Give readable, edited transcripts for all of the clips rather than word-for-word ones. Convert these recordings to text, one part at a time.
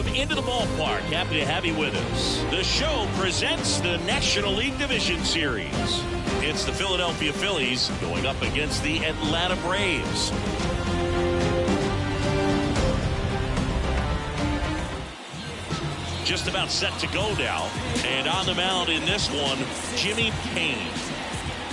Welcome into the ballpark. Happy to have you with us. The show presents the National League Division Series. It's the Philadelphia Phillies going up against the Atlanta Braves. Just about set to go now. And on the mound in this one, Jimmy Payne.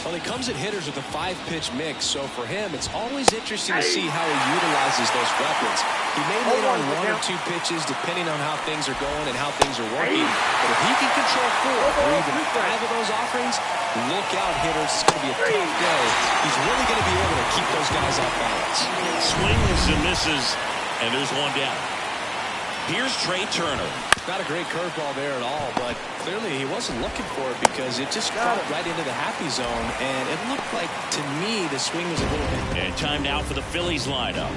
Well, he comes at hitters with a 5-pitch mix, so for him, it's always interesting to see how he utilizes those weapons. He may lean on 1 or 2 pitches depending on how things are going and how things are working. But if he can control 4 or even 5 of those offerings, look out, hitters. It's going to be a tough day. He's really going to be able to keep those guys off balance. Swings and misses, and there's one down. Here's Trey Turner. Not a great curveball there at all, but clearly he wasn't looking for it because it just got right into the happy zone, and it looked like, to me, the swing was a little bit. And time now for the Phillies lineup.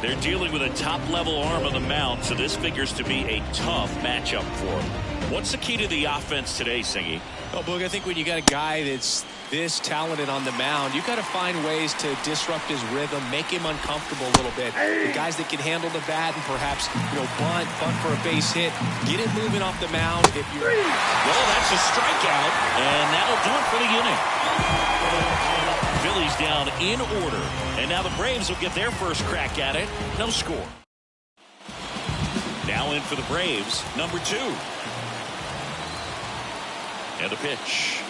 They're dealing with a top-level arm on the mound, so this figures to be a tough matchup for them. What's the key to the offense today, Singy? Oh, Boog, I think when you got a guy that's this talented on the mound, you got to find ways to disrupt his rhythm, make him uncomfortable a little bit. The guys that can handle the bat and perhaps, bunt for a base hit, get it moving off the mound. Well, that's a strikeout, and that'll do it for the inning. Phillies down in order, and now the Braves will get their first crack at it. No score. Now in for the Braves, number 2. And a pitch.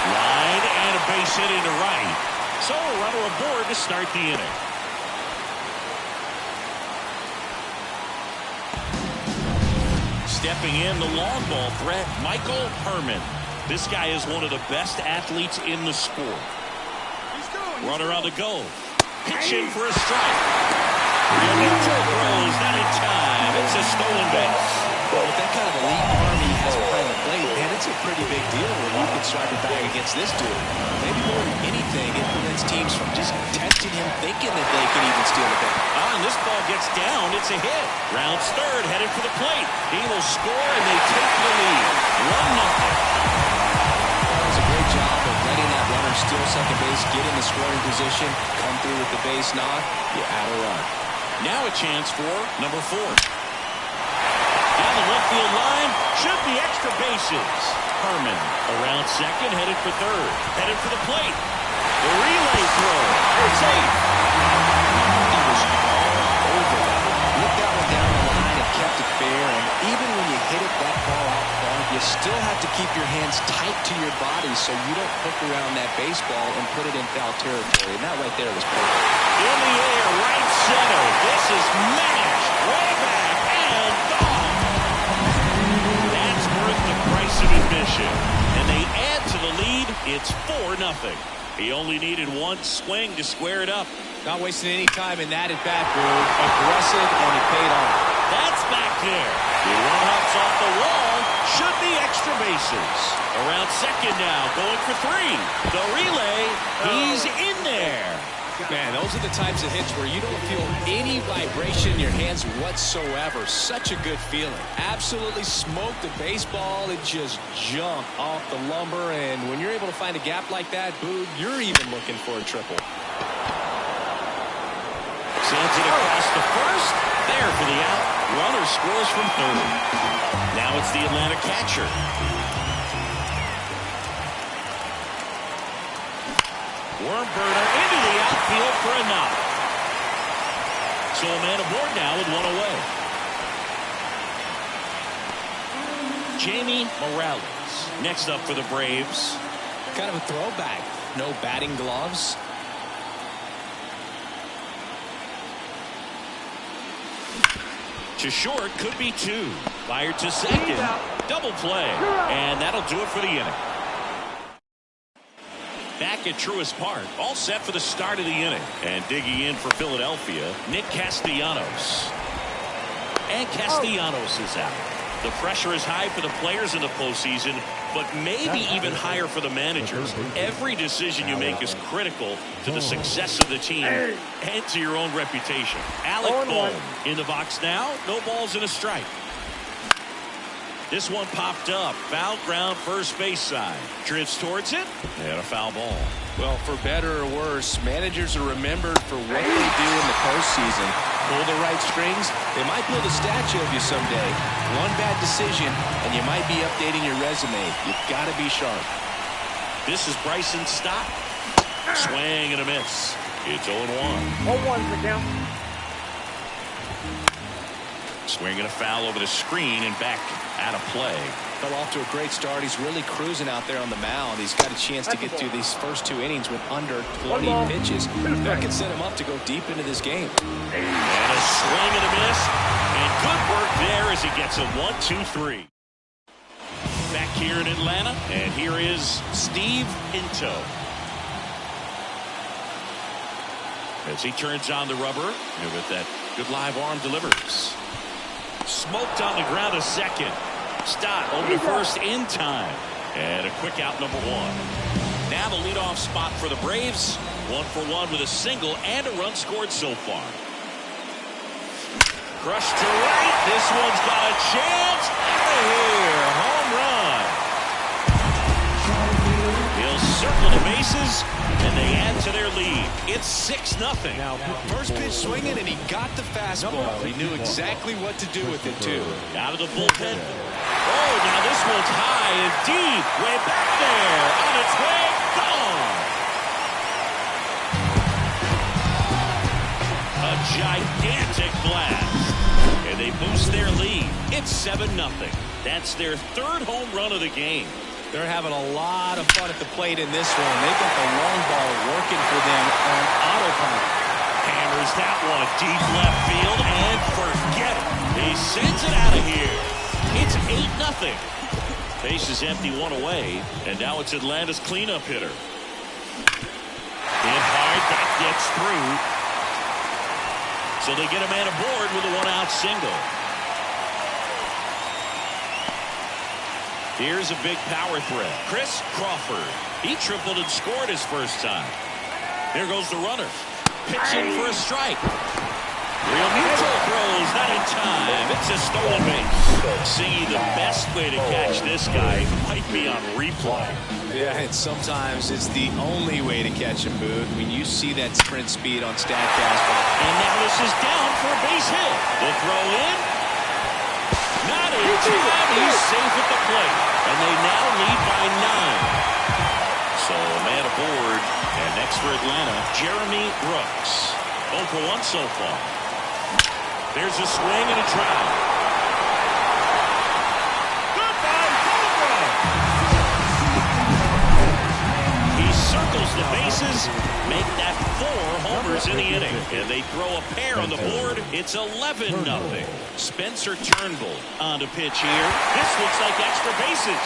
Line and a base hit into right. So a runner aboard to start the inning. Stepping in, the long ball threat, Michael Herman. This guy is one of the best athletes in the sport. Runner on the go. Pitch in for a strike. Real neutral throws, not in time. It's a stolen base. Well, with that kind of elite arm he has behind the plate, man, it's a pretty big deal when you can strike a bag against this dude. Maybe more than anything, it prevents teams from just testing him, thinking that they can even steal the bag. And this ball gets down. It's a hit. Rounds third, headed for the plate. He will score, and they take the lead. 1-0. That was a great job of letting that runner steal second base, get in the scoring position, come through with the base knock. You add a run. Now a chance for number 4. Down the left field line, should be extra bases. Herman around second, headed for third. Headed for the plate. The relay throw. Safe. He was all over that. Looked that one down the line and kept it fair. And even when you hit it that far out front, you still have to keep your hands tight to your body so you don't hook around that baseball and put it in foul territory. And that right there was perfect. In the air, right center. This is mashed way back and gone. That's worth the price of admission. And they add to the lead. It's 4-0. He only needed one swing to square it up. Not wasting any time in that at-bat, Brew. Aggressive, and he paid off. That's back there. The one-ups off the wall. Should be extra bases. Around second now, going for 3. The relay, he's in there. Man, those are the types of hits where you don't feel any vibration in your hands whatsoever. Such a good feeling. Absolutely smoked the baseball. It just jumped off the lumber. And when you're able to find a gap like that, Boog, you're even looking for a triple. Sends it across the first. There for the out. Runner scores from third. Now it's the Atlanta catcher. Wormburner into the outfield for a knock. So a man aboard now with 1 away. Jamie Morales next up for the Braves. Kind of a throwback. No batting gloves. To short, could be 2. Fired to second. Double play. And that'll do it for the inning. Back at Truist Park, all set for the start of the inning. And digging in for Philadelphia, Nick Castellanos. And Castellanos is out. The pressure is high for the players in the postseason, but maybe even higher for the managers. Every decision you make is critical to the success of the team and to your own reputation. Alec Bohm in the box now. No balls and a strike. This one popped up. Foul ground, first base side. Drifts towards it, and a foul ball. Well, for better or worse, managers are remembered for what they do in the postseason. Pull the right strings, they might build a statue of you someday. One bad decision, and you might be updating your resume. You've got to be sharp. This is Bryson Stott. Swing and a miss. It's 0-1. 0-1's the count. Swinging a foul over the screen and back out of play. Got off to a great start. He's really cruising out there on the mound. He's got a chance to get through these first 2 innings with under 20 pitches. That could set him up to go deep into this game. And a swing and a miss. And good work there as he gets a 1-2-3. Back here in Atlanta, and here is Steve Pinto. As he turns on the rubber, and with that good live arm delivers. Smoked on the ground a second. Stott over to first in time. And a quick out, number 1. Now the leadoff spot for the Braves. 1-for-1 with a single and a run scored so far. Crushed to right. This one's got a chance. Out of here. Home run. He'll circle the bases, and they add to their lead. It's 6-0. Now, first pitch swinging, and he got the fastball. He knew exactly what to do with it, too. Out of the bullpen. Oh, now this one's high and deep. Way back there. On its way. Gone. A gigantic blast. And they boost their lead. It's 7-0. That's their 3rd home run of the game. They're having a lot of fun at the plate in this one. They got the long ball working for them on autopilot. Hammers that one deep left field and forget it. He sends it out of here. It's 8-0. Base is empty, 1 away, and now it's Atlanta's cleanup hitter. Hit hard, that gets through. So they get a man aboard with a 1-out single. Here's a big power threat. Chris Crawford. He tripled and scored his first time. Here goes the runner. Pitching for a strike. Real neutral throws, not in time. It's a stolen base. See, the best way to catch this guy might be on replay. Yeah, and sometimes it's the only way to catch him, Booth. When you see that sprint speed on StatCast. And now this is down for a base hit. The throw in. Not in time. He's safe at the plate. And they now lead by 9. So a man aboard. And next for Atlanta, Jeremy Brooks. 0-for-1 so far. There's a swing and a drive. Goodbye, Cobra! He circles the bases, make that 4 homers in the inning. And they throw a pair on the board. It's 11-0. Spencer Turnbull on to pitch here. This looks like extra bases.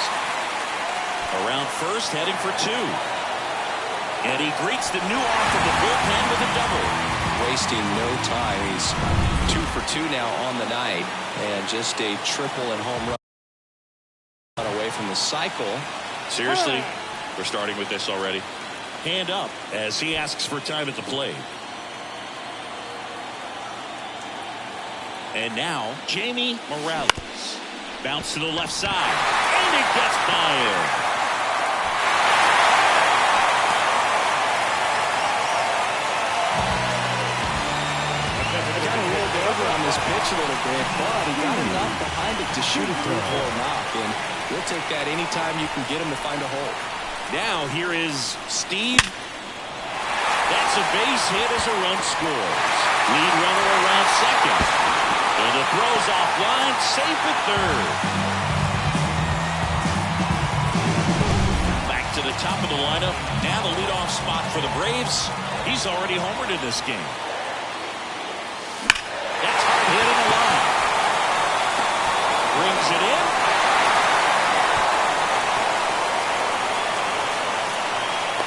Around first, heading for 2. And he greets the new arm from the bullpen with a double. Wasting no time. He's 2 for 2 now on the night. And just a triple and home run away from the cycle. Seriously, we're starting with this already. Hand up as he asks for time at the plate. And now, Jamie Morales. Bounce to the left side. And it gets by him. On this pitch a little bit, but he got enough behind it to shoot it through a full knock, and we'll take that anytime you can get him to find a hole. Now here is Steve. That's a base hit as a run scores. Lead runner around second. And the throw's offline, safe at third. Back to the top of the lineup. Now the leadoff spot for the Braves. He's already homered in this game. That's hard hit in the line. Brings it in.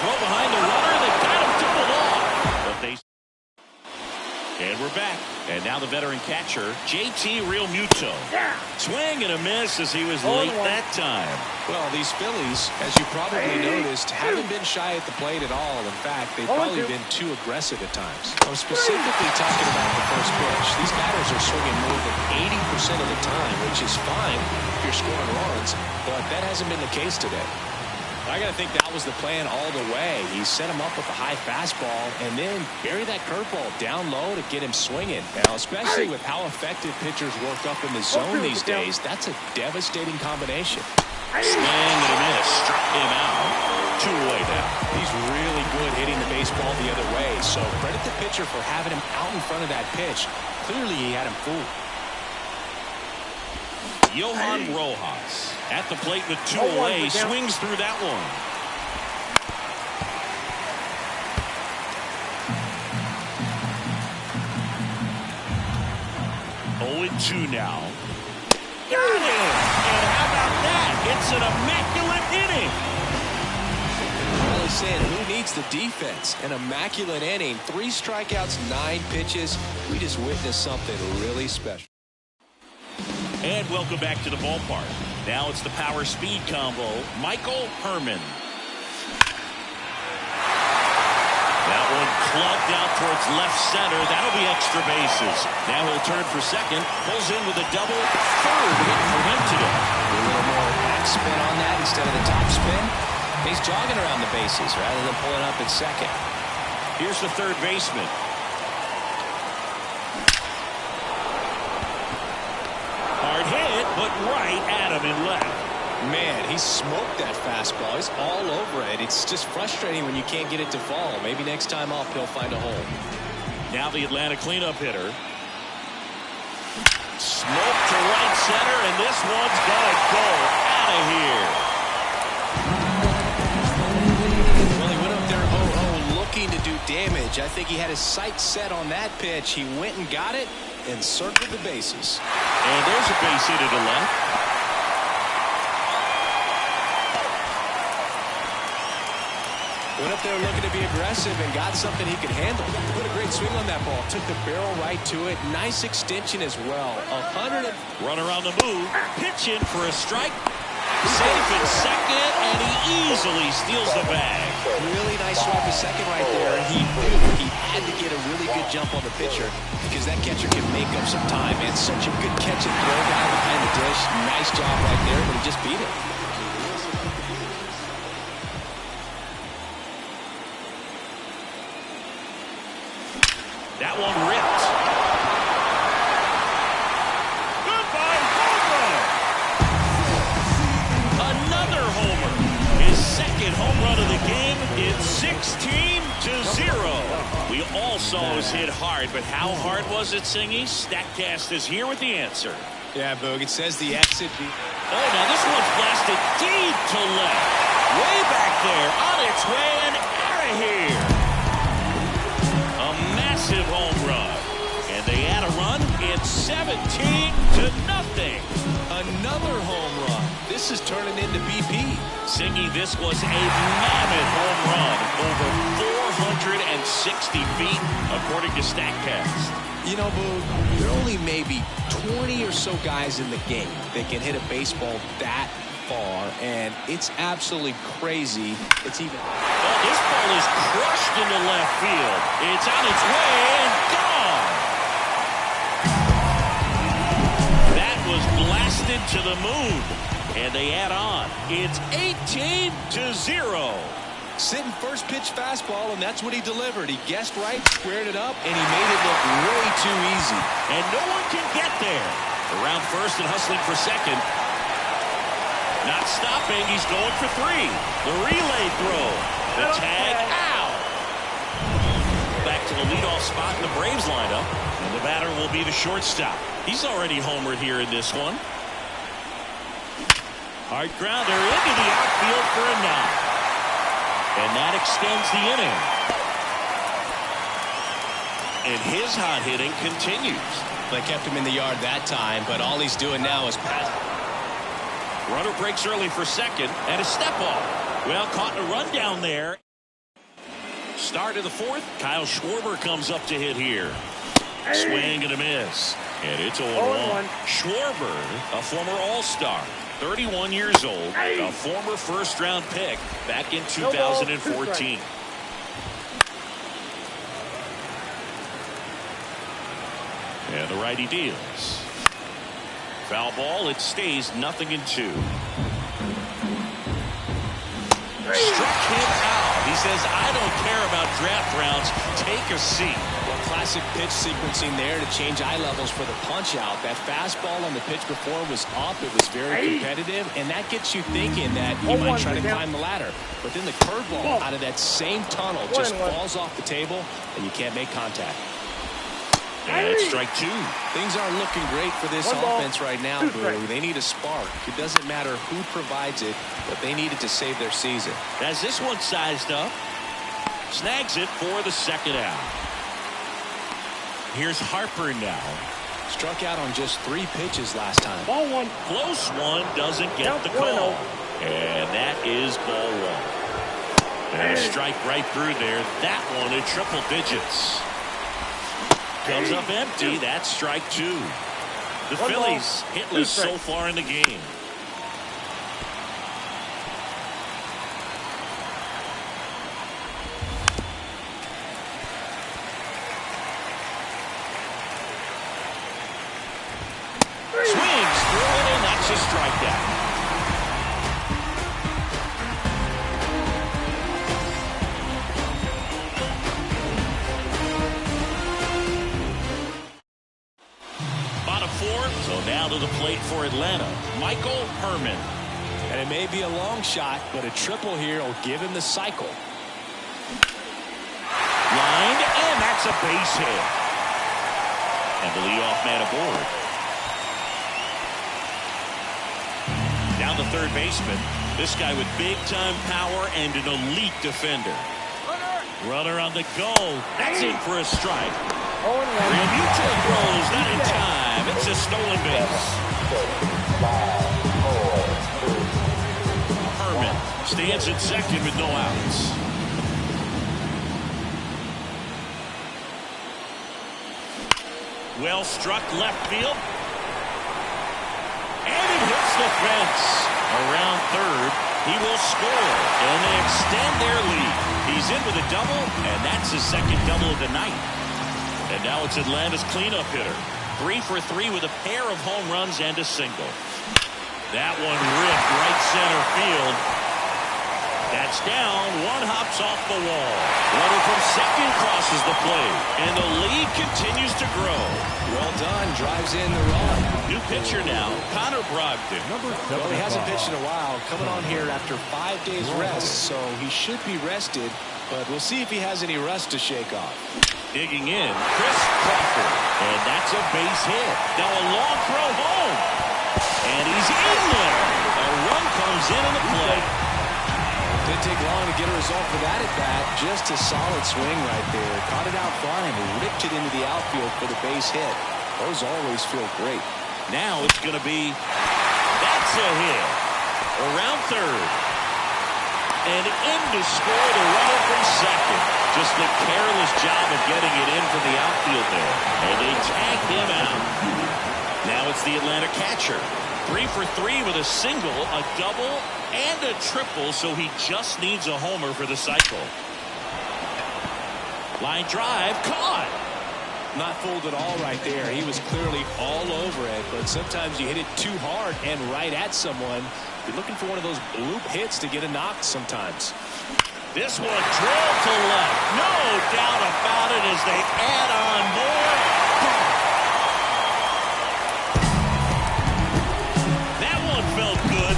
Throw behind the runner. They got him doubled off. But they... And And we're back. And now the veteran catcher, JT Realmuto. Swing and a miss as he was late that time. Well, these Phillies, as you probably noticed, haven't been shy at the plate at all. In fact, they've probably been too aggressive at times. I'm specifically talking about the first pitch. These batters are swinging more than 80% of the time, which is fine if you're scoring runs, but that hasn't been the case today. I got to think that was the plan all the way. He set him up with a high fastball and then bury that curveball down low to get him swinging. Now, especially with how effective pitchers work up in the zone these days, that's a devastating combination. Swing and a miss. Struck him out. 2 away now. He's really good hitting the baseball the other way, so credit the pitcher for having him out in front of that pitch. Clearly, he had him fooled. Johan Rojas at the plate with 2 away. Swings through that one. Oh, and 2 now. Got it! And how about that? It's an immaculate inning. Well, he's saying, who needs the defense? An immaculate inning. 3 strikeouts, 9 pitches. We just witnessed something really special. And welcome back to the ballpark. Now it's the power speed combo. Michael Herman. That one clubbed out towards left center. That'll be extra bases. Now he'll turn for second. Pulls in with a double. Third hit for him today. A little more back spin on that instead of the top spin. He's jogging around the bases rather than pulling up at second. Here's the third baseman. Hard hit, but right at him and left. Man, he smoked that fastball. He's all over it. It's just frustrating when you can't get it to fall. Maybe next time up he'll find a hole. Now the Atlanta cleanup hitter. Smoke to right center, and this one's gonna go out of here. Well, he went up there 0-0 looking to do damage. I think he had his sights set on that pitch. He went and got it and circled the bases. And there's a base hit to the left. Went up there looking to be aggressive and got something he could handle. What a great swing on that ball. Took the barrel right to it. Nice extension as well. 100. Runner on the move. Pitch in for a strike. Safe at second, and he easily steals the bag. Really nice swipe at second right there. He knew he had to get a really good jump on the pitcher because that catcher can make up some time. And such a good catch and throw down behind the dish. Nice job right there, but he just beat it. That one ripped. Goodbye, home run. Another homer. His second home run of the game. It's 16-0. We all saw his hit hard, but how hard was it, Singy? StatCast is here with the answer. Yeah, Boog, it says the exit. Oh, now this one's blasted deep to left. Way back there. On its way and out of here. Massive home run, and they add a run. It's 17-0. Another home run. This is turning into BP. Singy, this was a mammoth home run, over 460 feet, according to StatCast. You know, Boo, there are only maybe 20 or so guys in the game that can hit a baseball that far, and it's absolutely crazy. It's even. Oh, this ball is crushed into left field. It's on its way and gone. That was blasted to the moon, and they add on. It's 18-0. Sitting first pitch fastball, and that's what he delivered. He guessed right, squared it up, and he made it look way too easy. And no one can get there. Around first and hustling for second. Not stopping. He's going for 3. The relay throw. The tag out. Back to the leadoff spot in the Braves lineup. And the batter will be the shortstop. He's already homered here in this one. Hard grounder into the outfield for a knock. And that extends the inning. And his hot hitting continues. They kept him in the yard that time, but all he's doing now is pass. Runner breaks early for second, and a step off. Well, caught in a run down there. Start of the 4th. Kyle Schwarber comes up to hit here. Swing and a miss. And it's 0-1. Schwarber, a former All-Star, 31 years old, a former first-round pick back in 2014. And the righty deals. Foul ball, it stays 0-2. Struck him out. He says, I don't care about draft rounds. Take a seat. Well, classic pitch sequencing there to change eye levels for the punch out. That fastball on the pitch before was up. It was very competitive, and that gets you thinking that he might try to climb the ladder. But then the curveball out of that same tunnel just falls off the table, and you can't make contact. And it's strike 2. Things aren't looking great for this offense right now, Boo. They need a spark. It doesn't matter who provides it, but they need it to save their season. As this one sized up, snags it for the second out. Here's Harper now. Struck out on just 3 pitches last time. Ball 1. Close one, doesn't get the call. And that is ball 1. And a strike right through there. That one in triple digits. Comes up empty. That's strike 2. The Phillies hitless so far in the game. Swings through it, and that's a strikeout. So now to the plate for Atlanta, Michael Herman. And it may be a long shot, but a triple here will give him the cycle. Lined, and that's a base hit. And the leadoff man aboard. Down the third baseman, this guy with big-time power and an elite defender. Runner on the go. That's in for a strike. Realmuto throws, not in time. It's a stolen base. Herman stands at second with no outs. Well struck left field. And it hits the fence. Around third, he will score. And they extend their lead. He's in with a double, and that's his second double of the night. And now it's Atlanta's cleanup hitter. 3 for 3 with a pair of home runs and a single. That one ripped right center field. That's down. One hops off the wall. Runner from second crosses the plate. And the lead continues to grow. Well done. Drives in the run. New pitcher now, Connor Brogdon. Well, he hasn't pitched in a while. Coming on here after 5 days rest, so he should be rested. But we'll see if he has any rust to shake off. Digging in, Chris Crawford. And that's a base hit. Now a long throw home. And he's in there. A run comes in on the play. Didn't take long to get a result for that at bat. Just a solid swing right there. Caught it out flying and ripped it into the outfield for the base hit. Those always feel great. Now it's going to be, that's a hit. Around third. And in to score the runner from second. Just a careless job of getting it in from the outfield there. And they tagged him out. Now it's the Atlanta catcher. 3 for 3 with a single, a double, and a triple, so he just needs a homer for the cycle. Line drive, caught. Not fooled at all right there. He was clearly all over it, but sometimes you hit it too hard and right at someone. You're looking for one of those bloop hits to get a knock sometimes. This one drilled to left. No doubt about it as they add on more. That one felt good.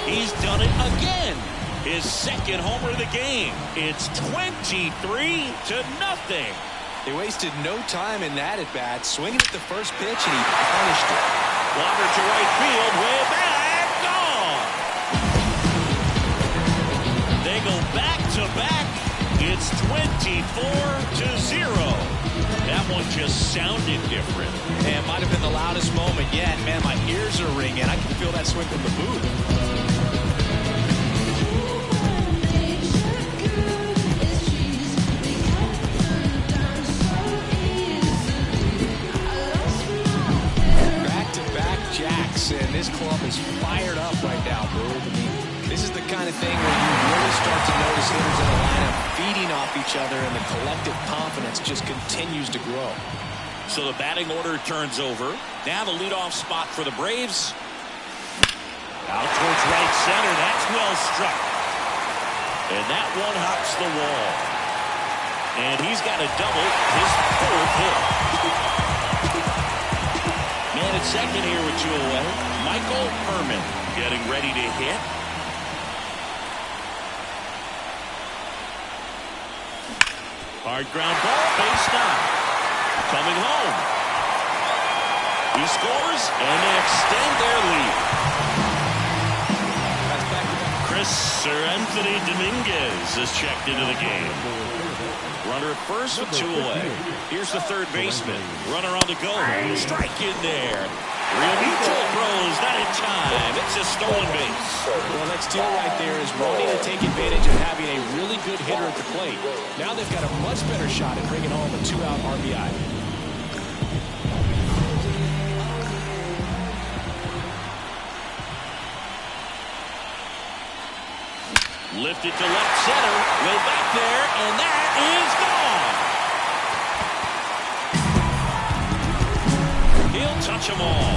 He's done it again. His second homer of the game. It's 23-0. They wasted no time in that at bat, swinging at the first pitch, and he punished it. Water to right field, way back, gone. They go back to back. It's 24-0. That one just sounded different. And might have been the loudest moment yet. Man, my ears are ringing. I can feel that swing from the booth. club is fired up right now, Boo. I mean, this is the kind of thing where you really start to notice hitters in the lineup feeding off each other, and the collective confidence just continues to grow. So the batting order turns over. Now the leadoff spot for the Braves. Out towards right center. That's well struck. And that one hops the wall. And he's got a double, his fourth hit. Man at second here with two away. Michael Herman getting ready to hit. Hard ground ball, base knock. Coming home. He scores, and they extend their lead. Chris Anthony Dominguez is checked into the game. Runner at first with two away. Here's the third baseman. Runner on the go. Strike in there. Realmuto throws, not in time. It's a stolen base. Well, that steal right there is wanting to take advantage of having a really good hitter at the plate. Now they've got a much better shot at bringing home a two-out RBI. Lifted to left center, way back there, and that is gone. He'll touch them all.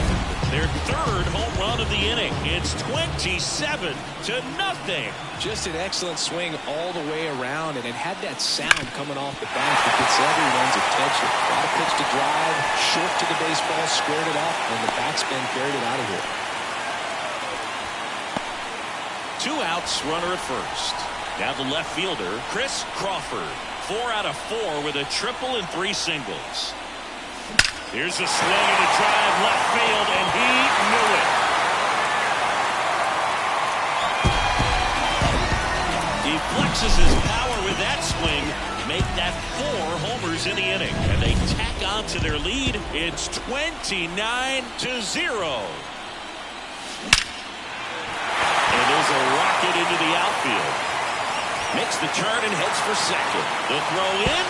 Their third home run of the inning. It's 27-0. Just an excellent swing all the way around, and it had that sound coming off the bat that gets everyone's attention. Got a pitch to drive, short to the baseball, squared it up, and the backspin carried it out of here. 2 outs, runner at first. Now the left fielder, Chris Crawford. 4 out of 4 with a triple and 3 singles. Here's a swing and a drive left field, and he knew it. He flexes his power with that swing, make that 4 homers in the inning, and they tack on to their lead. It's 29-0. And there's a rocket into the outfield. Makes the turn and heads for second. The throw in,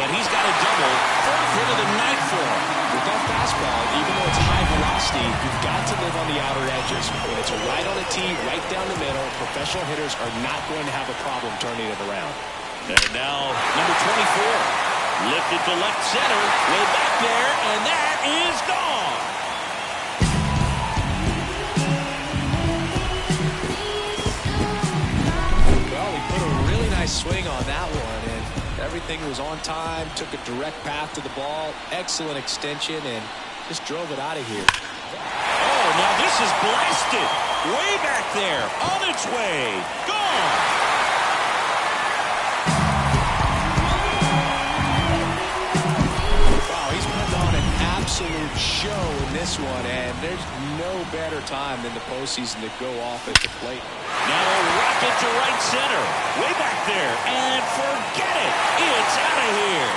and he's got a double. Fourth hit of the night for him. With that fastball, even though it's high velocity, you've got to live on the outer edges. When it's right on the tee, right down the middle, professional hitters are not going to have a problem turning it around. And now, number 24. Lifted to left center, way back there, and that is gone. Swing on that one, and everything was on time. Took a direct path to the ball, excellent extension, and just drove it out of here. Oh, now this is blasted way back there, on its way, gone. Wow, he's putting on an absolute show in this one, and there's no better time than the postseason to go off at the plate. Now a rocket to right center. Way back there. And forget it. It's out of here.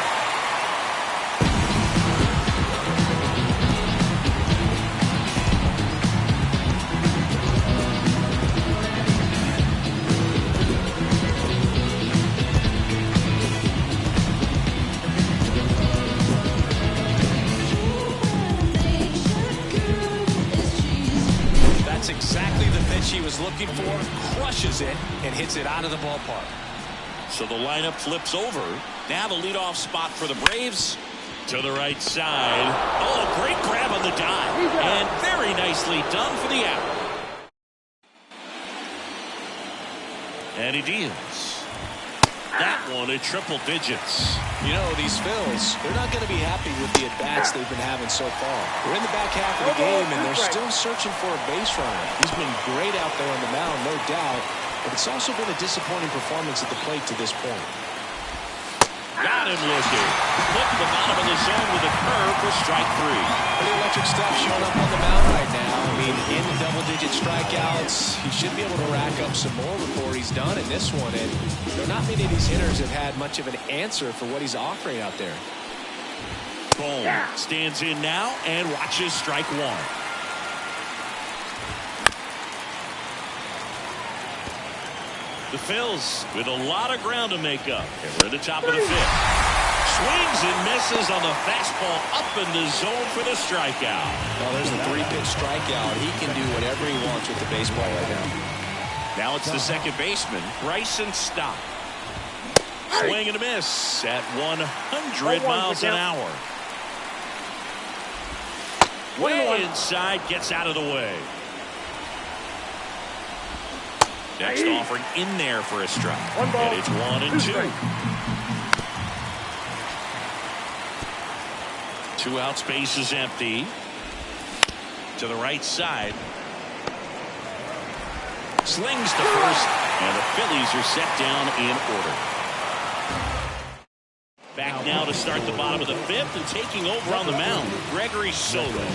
That's exactly the pitch he was looking for. Crushes it and hits it out of the ballpark. So the lineup flips over. Now the leadoff spot for the Braves. To the right side. Oh, great grab on the dive. And very nicely done for the out. And he deals. That one at triple digits. You know, these Phils, they're not going to be happy with the at-bats they've been having so far. We're in the back half of the game, and they're still searching for a base runner. He's been great out there on the mound, no doubt, but it's also been a disappointing performance at the plate to this point. Got him looking. Put to the bottom of the zone with a curve for strike 3. Pretty electric stuff showing up on the mound right now. I mean, in the double-digit strikeouts, he should be able to rack up some more before he's done in this one. And not many of these hitters have had much of an answer for what he's offering out there. Boom. Stands in now and watches strike 1. The Phils with a lot of ground to make up. And we're at the top of the 5th. swings and misses on the fastball up in the zone for the strikeout. Well, there's a 3-pitch strikeout. He can do whatever he wants with the baseball right now. Now it's the second baseman, Bryson Stott. Swing and a miss at 100 miles an hour. Way inside, gets out of the way. Next offering in there for a strike. And it's 1-2. 2 out, space is empty. To the right side. Slings to first, and the Phillies are set down in order. Back now to start the bottom of the 5th, and taking over on the mound, Gregory Soto.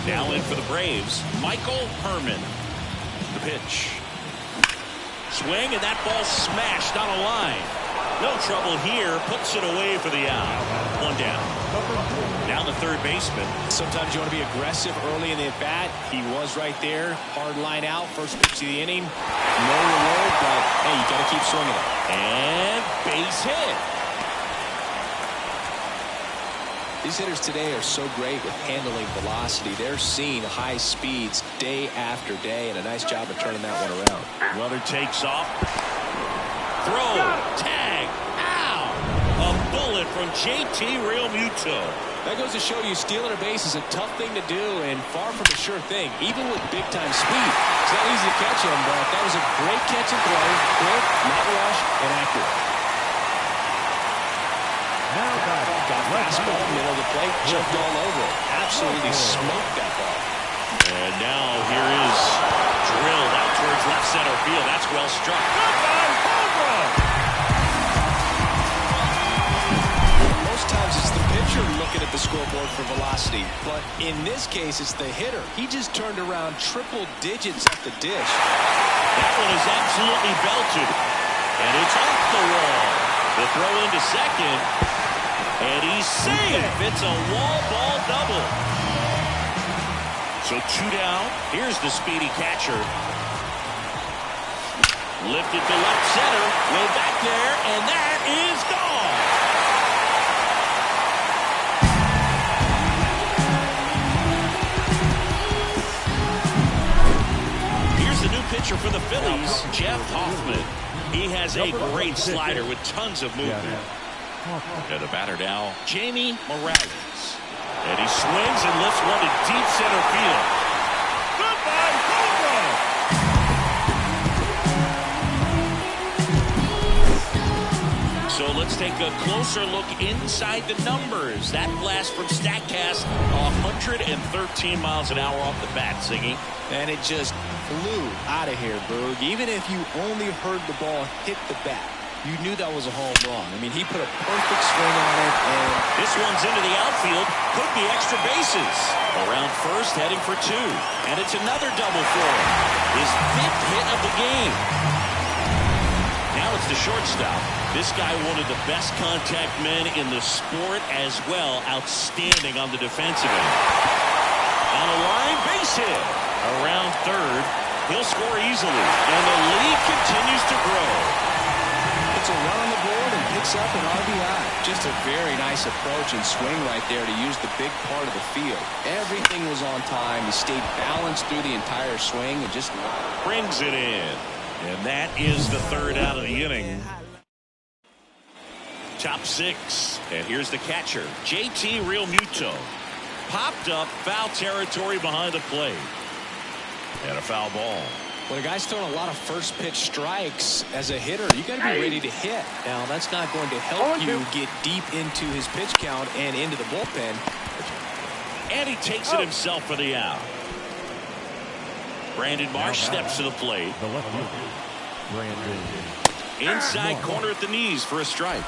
Now in for the Braves, Michael Herman. The pitch. Swing, and that ball smashed on a line. No trouble here, puts it away for the out. 1 down. Now the third baseman. Sometimes you want to be aggressive early in the at-bat. He was right there. Hard line out. First pitch of the inning. No reward, but, hey, you got to keep swinging it. And base hit. These hitters today are so great with handling velocity. They're seeing high speeds day after day, and a nice job of turning that one around. Runner takes off. Throw. Tag. Ow. A bullet from JT Realmuto. That goes to show you stealing a base is a tough thing to do and far from a sure thing, even with big-time speed. It's not easy to catch him, but that was a great catch and throw. Quick, not rushed, and accurate. Got fastball, middle of the plate, jumped all over it. Absolutely smoked that ball. And now here is drilled out towards left center field. That's well struck. Most times it's the pitcher looking at the scoreboard for velocity, but in this case it's the hitter. He just turned around triple digits up the dish. That one is absolutely belted. And it's off the wall. The throw into second. And he's safe. It's a wall ball double. So 2 down. Here's the speedy catcher. Lifted to left center. Way back there. And that is gone. Here's the new pitcher for the Phillies, Jeff Hoffman. He has a great slider with tons of movement. And the batter now, Jamie Morales. And he swings and lifts one to deep center field. Goodbye, Cobra! So let's take a closer look inside the numbers. That blast from StatCast, 113 miles an hour off the bat, Ziggy. And it just flew out of here, Berg. Even if you only heard the ball hit the bat, you knew that was a home run. I mean, he put a perfect swing on it, and this one's into the outfield. Could be extra bases. Around first, heading for 2. And it's another double for him. His 5th hit of the game. Now it's the shortstop. This guy, one of the best contact men in the sport as well. Outstanding on the defensive end. On a line, base hit. Around third, he'll score easily. And the lead continues to grow. Puts a run on the board and picks up an RBI. Just a very nice approach and swing right there to use the big part of the field. Everything was on time. He stayed balanced through the entire swing and just brings it in. And that is the 3rd out of the inning. Top 6. And here's the catcher, JT Realmuto. Popped up, foul territory behind the plate. And a foul ball. When a guy's throwing a lot of first pitch strikes as a hitter, you got to be ready to hit. Now, that's not going to help you get deep into his pitch count and into the bullpen. And he takes it himself for the out. Brandon Marsh steps to the plate. Inside corner at the knees for a strike.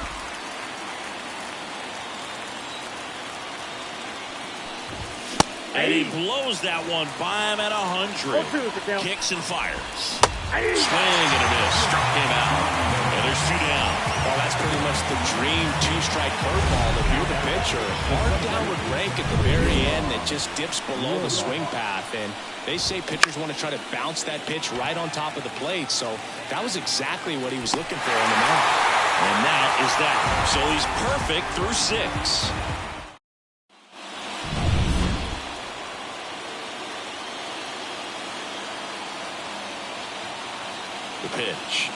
And he blows that one by him at 100. Kicks and fires. Swing and a miss. Struck him out. And there's 2 down. Well, that's pretty much the dream 2-strike curveball if you're the pitcher. Hard downward break at the very end that just dips below the swing path. And they say pitchers want to try to bounce that pitch right on top of the plate. So that was exactly what he was looking for on the mound. And that is that. So he's perfect through 6. The pitch.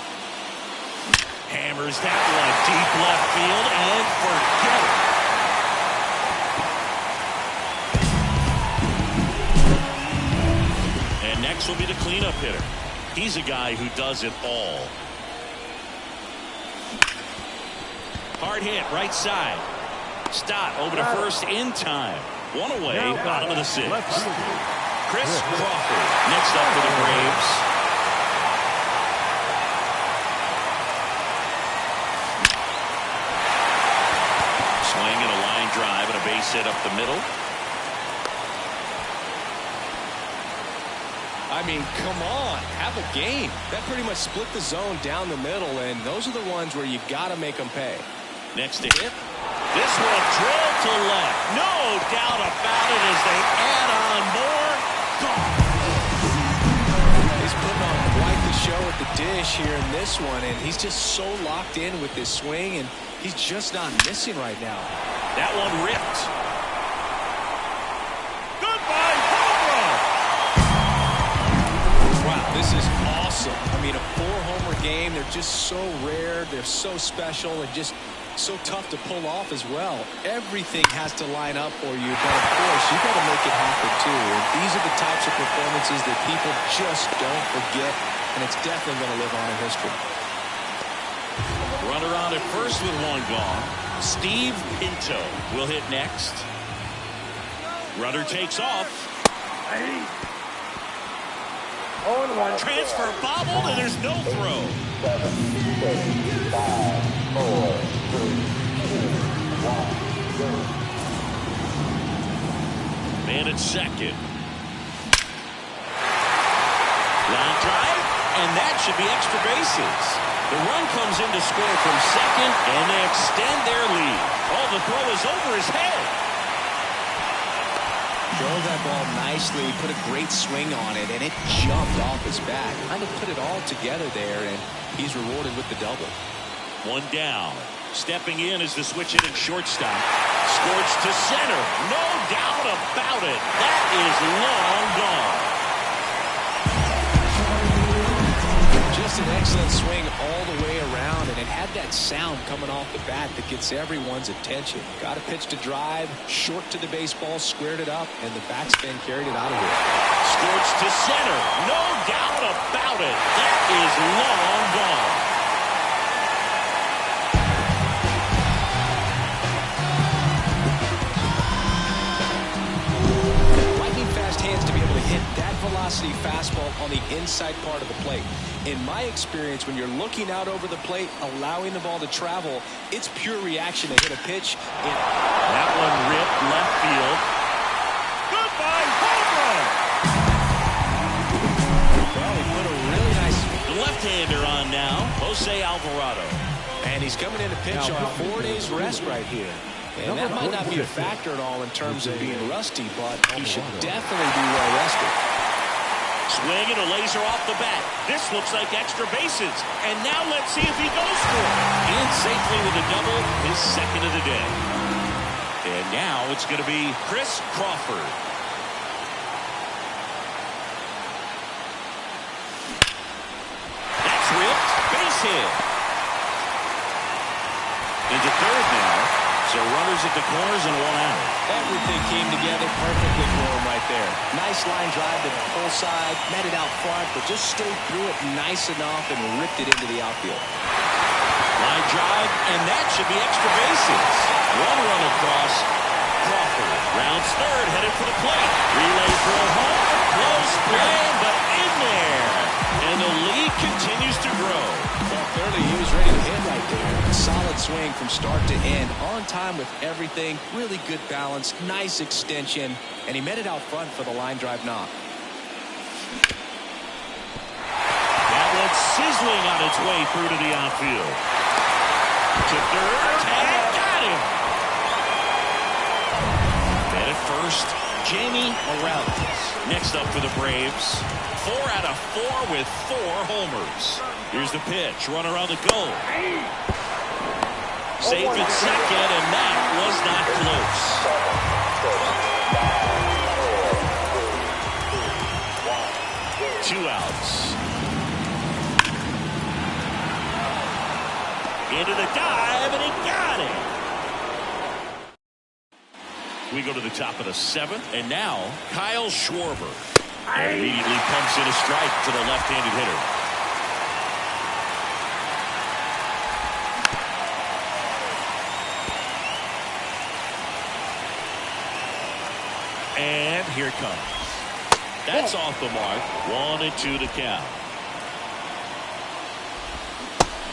Hammers that one deep left field and forget it. And next will be the cleanup hitter. He's a guy who does it all. Hard hit, right side. Stott over to first in time. One away, bottom of the 6th. Chris Crawford next up for the Braves. Swing and a line drive and a base hit up the middle. I mean, come on, have a game. That pretty much split the zone down the middle, and those are the ones where you got to make them pay. Next to hit. This one drilled to left. No doubt about it as they add on more. Gone. He's putting on quite the show at the dish here in this one, and he's just so locked in with this swing, and he's just not missing right now. That one ripped. Goodbye, home run. Wow, this is awesome. I mean, a 4-homer game, they're just so rare, they're so special, and just so tough to pull off as well. Everything has to line up for you, but of course, you got to make it happen too. And these are the types of performances that people just don't forget, and it's definitely going to live on in history. Runner on at first with one gone. Steve Pinto will hit next. Runner takes off. 0-1. Transfer bobbled, and there's no throw. 7, 6, 5, 4, 3, 2, 1, Man at second. Line drive, and that should be extra bases. The run comes in to score from second, and they extend their lead. Oh, the throw is over his head. Drove that ball nicely, put a great swing on it, and it jumped off his back. Kind of put it all together there, and he's rewarded with the double. One down. Stepping in is the switch hitting shortstop. Scorched to center. No doubt about it. That is long gone. Just an excellent swing all the way around, and it had that sound coming off the bat that gets everyone's attention. Got a pitch to drive, short to the baseball, squared it up, and the backspin carried it out of here. Scorched to center. No doubt about it. That is long gone. To be able to hit that velocity fastball on the inside part of the plate. In my experience, when you're looking out over the plate, allowing the ball to travel, it's pure reaction to hit a pitch. That one ripped left field. Goodbye, home run. Well, he put a really nice Left-hander on now, Jose Alvarado. And he's coming in to pitch on 4 days rest right here. And that might not be a factor at all in terms of being rusty, but he should definitely be well rested. Swing and a laser off the bat. This looks like extra bases. And now let's see if he goes for it. In safely with a double, his second of the day. And now it's going to be Chris Crawford. That's ripped. Base hit. Into third now. So runners at the corners and one out. Everything came together perfectly for him right there. Nice line drive to the full side, met it out front, but just stayed through it nice enough and ripped it into the outfield. Line drive, and that should be extra bases. One run across. Crawford rounds third, headed for the plate. Relay throw home. Close play, but in there. And the lead continues to grow. Well, clearly he was ready to hit right there. Solid swing from start to end. On time with everything. Really good balance. Nice extension. And he met it out front for the line drive knock. That one's sizzling on its way through to the outfield. To third. Tag. Got him. And at first, Jamie Morales. Next up for the Braves. 4 out of 4 with 4 homers. Here's the pitch. Runner on the go. Safe at second, and that was not close. 2 outs. Into the dive, and he got it. We go to the top of the 7th, and now Kyle Schwarber. And immediately pumps in a strike to the left-handed hitter. And here it comes. That's off the mark. 1-2 to count.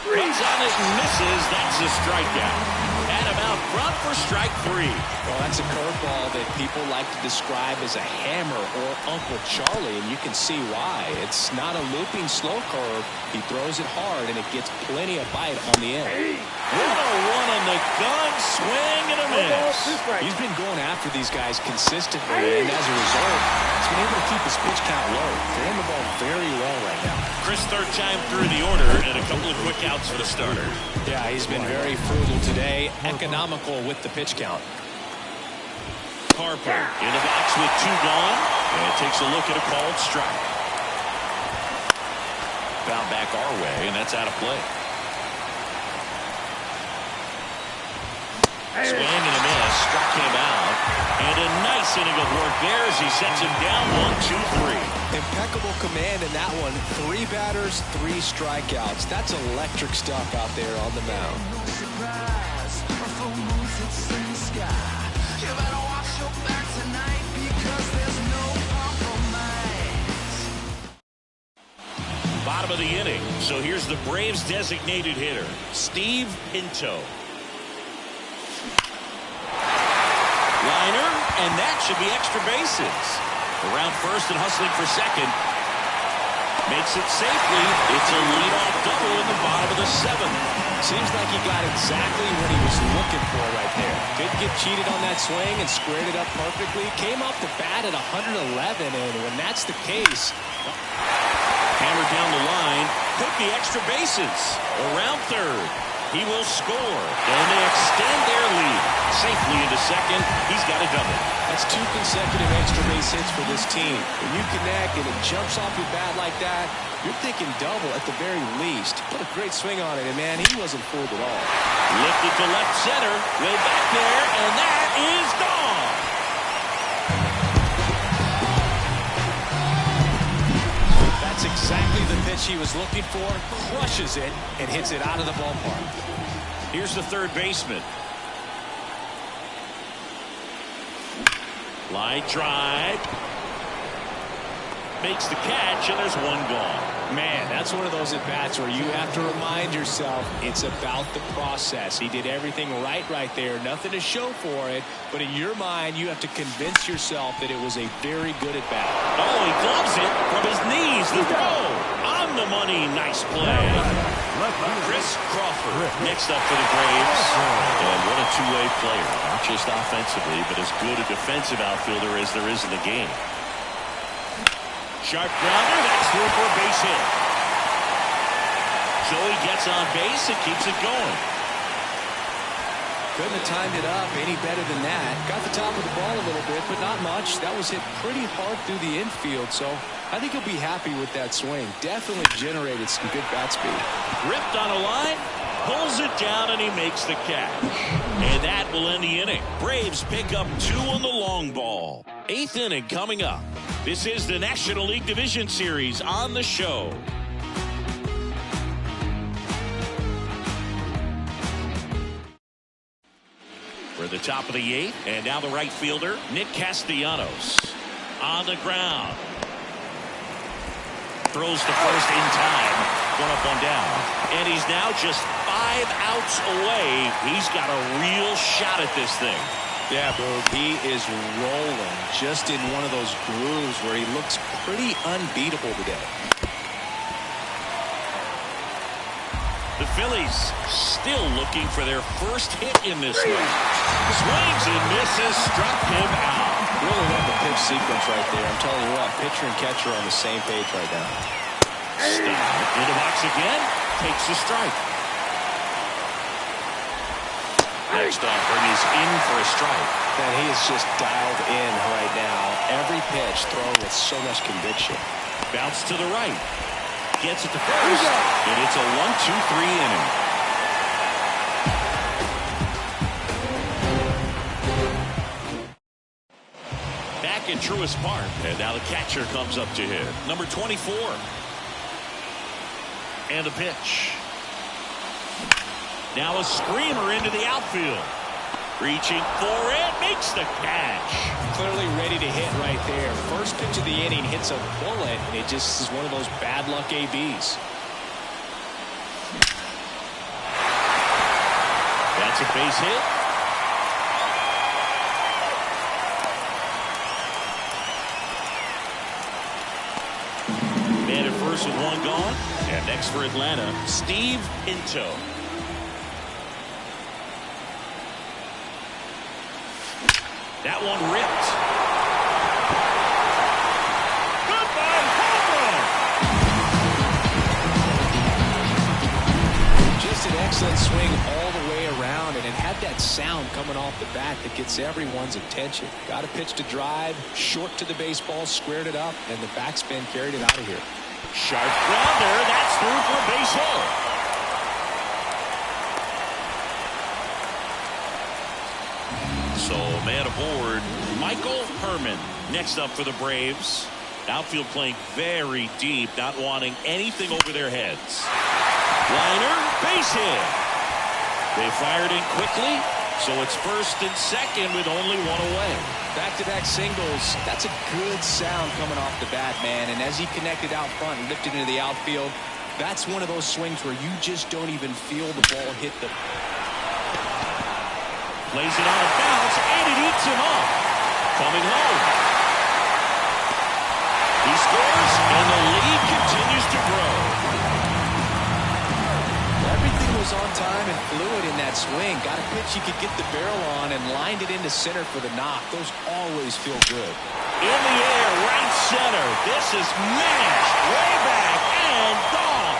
Runs on it and misses. That's a strikeout. And him out front for strike 3. Well, that's a curveball that people like to describe as a hammer or Uncle Charlie, and you can see why. It's not a looping slow curve. He throws it hard, and it gets plenty of bite on the end. 1-1 on the gun, swing and a miss. He's been going after these guys consistently, and as a result, he's been able to keep his pitch count low. Throwing the ball very well right now. Chris, third time through the order, and a couple of quick outs for the starter. Yeah, he's been very frugal today, economical with the pitch count. Harper in the box with 2 gone, and takes a look at a called strike. Found back our way, and that's out of play. Swing and a miss, struck him out, and a nice inning of work there as he sets him down 1-2-3. Impeccable command in that one. 3 batters, 3 strikeouts. That's electric stuff out there on the mound. Bottom of the inning, so here's the Braves designated hitter, Steve Pinto. Liner, and that should be extra bases. Around first and hustling for second. Makes it safely. It's a leadoff double in the bottom of the 7th. Seems like he got exactly what he was looking for right there. Didn't get cheated on that swing and squared it up perfectly. Came off the bat at 111, and when that's the case... Hammered down the line. Took the extra bases. Around third. He will score, and they extend their lead. Safely into second. He's got a double. That's 2 consecutive extra base hits for this team. When you connect and it jumps off your bat like that, you're thinking double at the very least. Put a great swing on it, and man, he wasn't fooled at all. Lifted to left center. Way back there, and that is gone. That's exactly the pitch he was looking for. Crushes it and hits it out of the ballpark. Here's the third baseman. Line drive. Makes the catch, and there's 1 gone. Man, that's one of those at-bats where you have to remind yourself it's about the process. He did everything right there. Nothing to show for it. But in your mind, you have to convince yourself that it was a very good at-bat. Oh, he gloves it from his knees. The throw. On the money. Nice play. Chris Crawford next up for the Braves. And what a two-way player. Not just offensively, but as good a defensive outfielder as there is in the game. Sharp grounder, that's through for a base hit. Joey gets on base and keeps it going. Couldn't have timed it up any better than that. Got the top of the ball a little bit, but not much. That was hit pretty hard through the infield, so I think he'll be happy with that swing. Definitely generated some good bat speed. Ripped on a line, pulls it down, and he makes the catch. And that will end the inning. Braves pick up 2 on the long ball. 8th inning coming up. This is the National League Division Series on the show. We're at the top of the 8th, and now the right fielder, Nick Castellanos. On the ground. Throws to first in time. One up, one down. And he's now just 5 outs away. He's got a real shot at this thing. Yeah, Boog, he is rolling just in one of those grooves where he looks pretty unbeatable today. The Phillies still looking for their first hit in this one. Swings and misses, struck him out. Really love the pitch sequence right there. I'm telling you what, pitcher and catcher are on the same page right now. Stop. In the box again, takes the strike. next offering is in for a strike. Man, he is just dialed in right now. Every pitch thrown with so much conviction. Bounce to the right. Gets it to first. And it's a 1-2-3 inning. Back at Truist Park. And now the catcher comes up to hit. Number 24. And a pitch. Now a screamer into the outfield. Reaching for it. Makes the catch. Clearly ready to hit right there. First pitch of the inning hits a bullet. And it just is one of those bad luck ABs. That's a base hit. Man at first with one gone. And next for Atlanta, Steve Pinto. That one ripped. Goodbye, home run. Just an excellent swing all the way around, and it had that sound coming off the bat that gets everyone's attention. Got a pitch to drive, short to the baseball, squared it up, and the backspin carried it out of here. Sharp grounder. That's through for a base hit. So man aboard, Michael Herman. Next up for the Braves. Outfield playing very deep, not wanting anything over their heads. Liner, base hit. They fired in quickly, so it's first and second with only one away. Back-to-back singles. That's a good sound coming off the bat, man. And as he connected out front and lifted into the outfield, that's one of those swings where you just don't even feel the ball hit the... Plays it on a bounce, and it eats him up. Coming home. He scores, and the lead continues to grow. Everything was on time and fluid in that swing. Got a pitch he could get the barrel on and lined it into center for the knock. Those always feel good. In the air, right center. This is mashed way back and gone.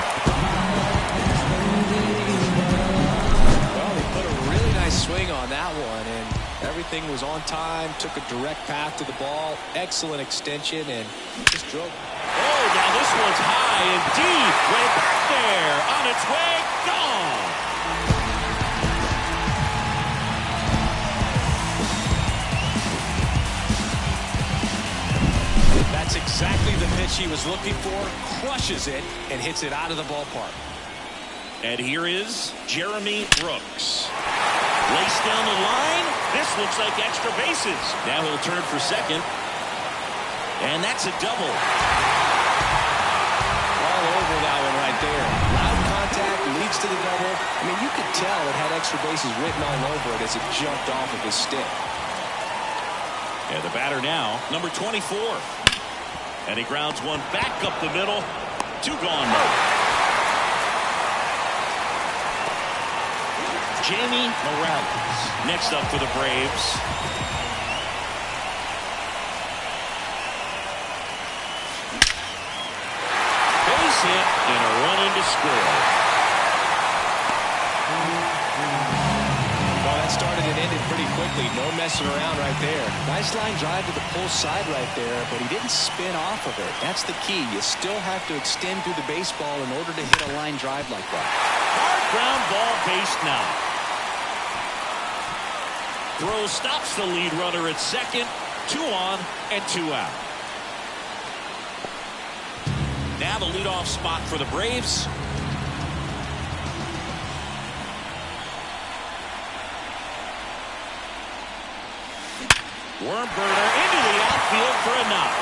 Well, they put a really nice swing on that one, and everything was on time. Took a direct path to the ball. Excellent extension, and just drove. Oh, now this one's high and deep. Way back there. On its way, gone. That's exactly the pitch he was looking for. Crushes it and hits it out of the ballpark. And here is Jeremy Brooks. Lace down the line. This looks like extra bases. Now he'll turn for second. And that's a double. All over that one right there. Loud contact leads to the double. I mean, you could tell it had extra bases written all over it as it jumped off of his stick. And the batter now, number 24. And he grounds one back up the middle. Two gone mode. Jamie Morales next up for the Braves. Base hit and a run in to score. Well, that started and ended pretty quickly. No messing around right there. Nice line drive to the pull side right there, but he didn't spin off of it. That's the key. You still have to extend through the baseball in order to hit a line drive like that. Hard ground ball, base now. Throw stops the lead runner at second. 2 on and 2 out. Now the leadoff spot for the Braves. Worm burner into the outfield for a knock.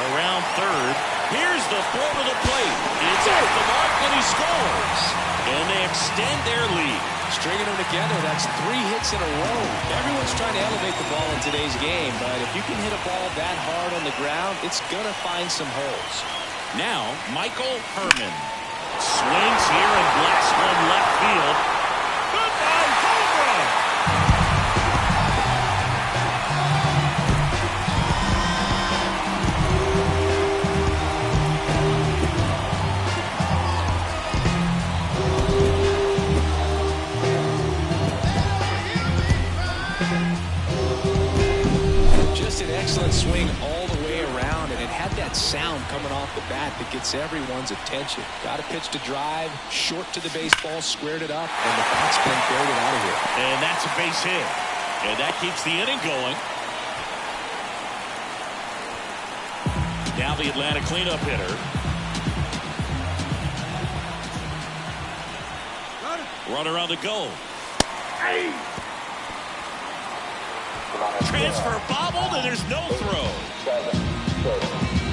Around third. Here's the throw to the plate. It's off the mark and he scores. And they extend their lead. Stringing them together, that's 3 hits in a row. Everyone's trying to elevate the ball in today's game, but if you can hit a ball that hard on the ground, it's going to find some holes. Now, Michael Herman swings here and blasts one left field. Goodbye, home run! excellent swing all the way around, and it had that sound coming off the bat that gets everyone's attention. Got a pitch to drive, short to the baseball, squared it up, and the batsman bailed it out of here. And that's a base hit. And that keeps the inning going. Now the Atlanta cleanup hitter. Runner on the go. Hey. Transfer bobbled, and there's no throw. 7, 6,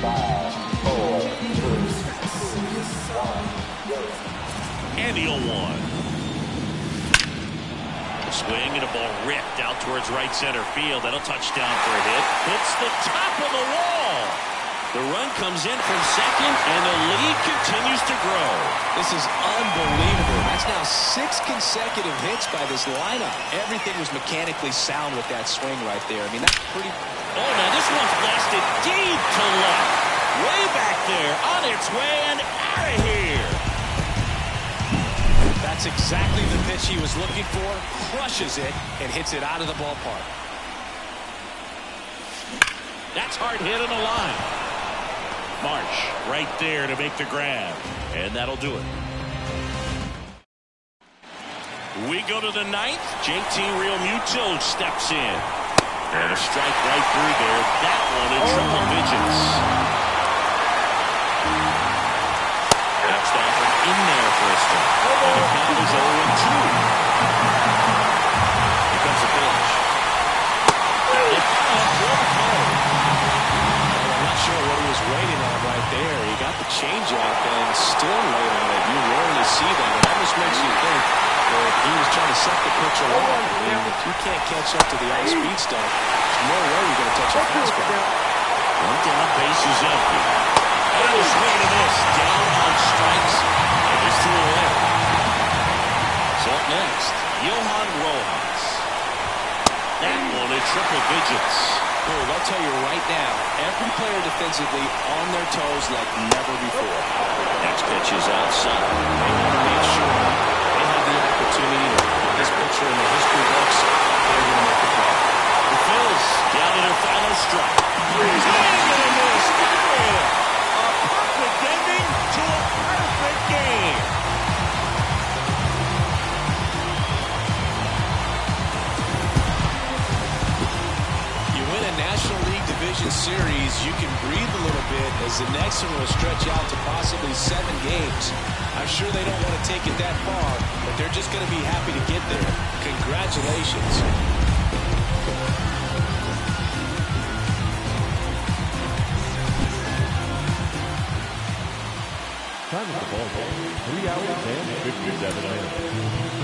5, 4, 3, 2, 1, And the 0-1. Swing and a ball ripped out towards right center field. That'll touch down for a hit. Hits the top of the wall. The run comes in from second, and the lead continues to grow. This is unbelievable. That's now 6 consecutive hits by this lineup. Everything was mechanically sound with that swing right there. I mean, that's pretty... Oh, now this one's blasted deep to left. Way back there, on its way and out of here. That's exactly the pitch he was looking for. Crushes it and hits it out of the ballpark. That's hard hit on the line. Marsh right there to make the grab. And that'll do it. We go to the 9th. JT Realmuto steps in. And a strike right through there. That one in triple digits. Next offer in there for a strike. And the count is 0-2. Here comes the pitch. I'm not sure what he was waiting on right there. He got the changeup and still laid on it. You rarely see that. It almost makes you think that he was trying to set the pitch along. I mean, if you can't catch up to the high-speed stuff, there's no way you're going to touch a fastball. One down, base is empty. And a swing and a miss. Down on strikes. And there's 2 away. So up next, Johan Rojas. That one in triple digits. Well, I'll tell you right now, every player defensively on their toes like never before. Next pitch is outside. They want to make sure they have the opportunity to put this pitcher in the history books. They're going to make the play. The Phils down to their final strike. Swing and a miss. A perfect ending to a perfect game. National League Division Series, you can breathe a little bit as the next one will stretch out to possibly 7 games. I'm sure they don't want to take it that far, but they're just going to be happy to get there. Congratulations. Time at the ball game, 3 hours and 57 minutes.